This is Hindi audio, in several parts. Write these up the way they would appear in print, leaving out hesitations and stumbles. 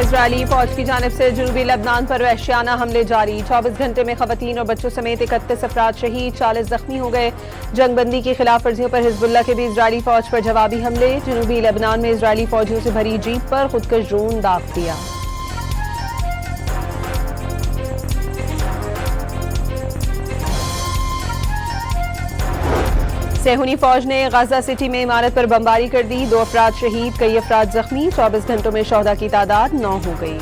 इजरायली फौज की जानिब से जनूबी लेबनान पर वहशियाना हमले जारी। 24 घंटे में खवातीन और बच्चों समेत 31 अफराद शहीद, 40 जख्मी हो गए। जंगबंदी की खिलाफ वर्जियों पर हिजबुल्लाह के भी इजरायली फौज पर जवाबी हमले। जनूबी लेबनान में इजरायली फौजियों से भरी जीप पर खुदकश ड्रोन दाग दिया। सेहूनी फौज ने गाजा सिटी में इमारत पर बमबारी कर दी, 2 अफराद शहीद, कई अफराद जख्मी। 24 घंटों में शोहदा की तादाद 9 हो गई।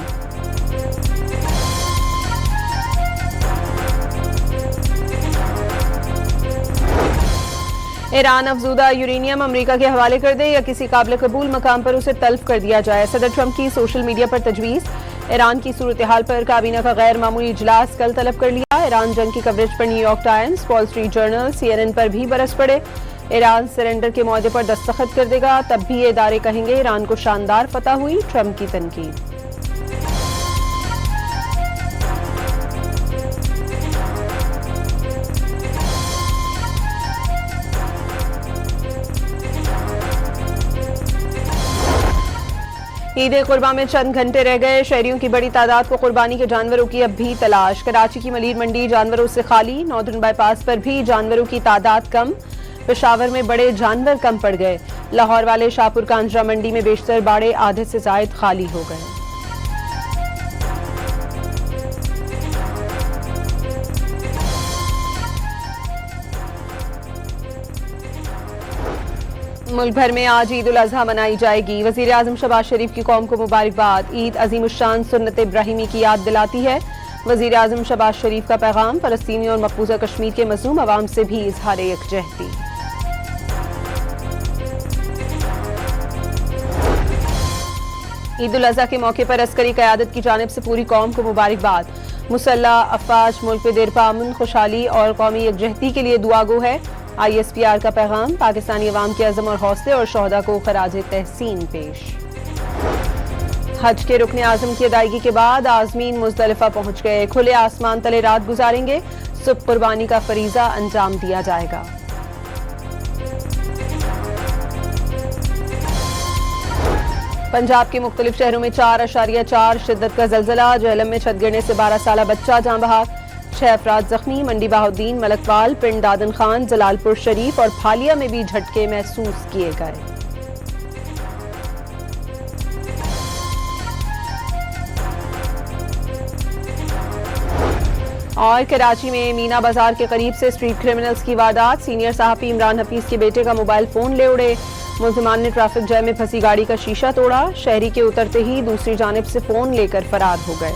ईरान अफजूदा यूरेनियम अमरीका के हवाले कर दे या किसी काबिल कबूल मकाम पर उसे तल्फ कर दिया जाए। सदर ट्रंप की सोशल मीडिया पर तजवीज़। ईरान की सूरत हाल पर काबीना का गैर मामूली इजलास कल तलब कर लिया। ईरान जंग की कवरेज पर New York times, wall street journal, CNN पर भी बरस पड़े। ईरान सरेंडर के मुआहदे पर दस्तखत कर देगा, तब भी ये इदारे कहेंगे ईरान को शानदार फतह हुई। ट्रंप की तनकीद। ईद कुर्बा में चंद घंटे रह गए, शहरियों की बड़ी तादाद को कुर्बानी के जानवरों की अब भी तलाश। कराची की मलीर मंडी जानवरों से खाली, नॉर्दर्न बाईपास पर भी जानवरों की तादाद कम। पेशावर में बड़े जानवर कम पड़ गए। लाहौर वाले शाहपुर कांजरा मंडी में बेशतर बाड़े आधे से जायद खाली हो गए। मुल्क भर में आज ईद उल अजहा मनाई जाएगी। वजीर आजम शहबाज शरीफ की कौम को मुबारकबाद। ईद अजीमुश्शान सुन्नत इब्राहिमी की याद दिलाती है। वजीर आजम शहबाज शरीफ का पैगाम, फलस्तीनी और मकबूजा कश्मीर के मजलूम अवाम से भी इजहार यकजहती। ईद उल अजहा के मौके पर अस्करी क़यादत की जानिब से पूरी कौम को मुबारकबाद। मुसल्ला अफवाज मुल्क में देर पामन खुशहाली और कौमी यकजहती के लिए दुआगो है। ISPR का पैगाम, पाकिस्तानी अवाम के अज़म और हौसले और शोहदा को खराज तहसीन पेश। हज के रुकन आज़म की अदायगी के बाद आज़मीन मुज़दलिफा पहुंच गए। खुले आसमान तले रात गुजारेंगे, सुबह कुर्बानी का फरीजा अंजाम दिया जाएगा। पंजाब के मुख्तलिफ शहरों में 4.4 शिद्दत का जलजला। जहलम में छत गिरने से 12 साला बच्चा जाँ बहक, 6 अफराद जख्मी। मंडी बहाउद्दीन, मलकवाल, पिंड दादन खान, जलालपुर शरीफ और फालिया में भी झटके महसूस किए गए। और कराची में मीना बाजार के करीब से स्ट्रीट क्रिमिनल्स की वारदात। सीनियर सहाफी इमरान हफीज के बेटे का मोबाइल फोन ले उड़े। मुलजिमान ने ट्रैफिक जैम में फंसी गाड़ी का शीशा तोड़ा। शहरी के उतरते ही दूसरी जानिब से फोन लेकर फरार हो गए।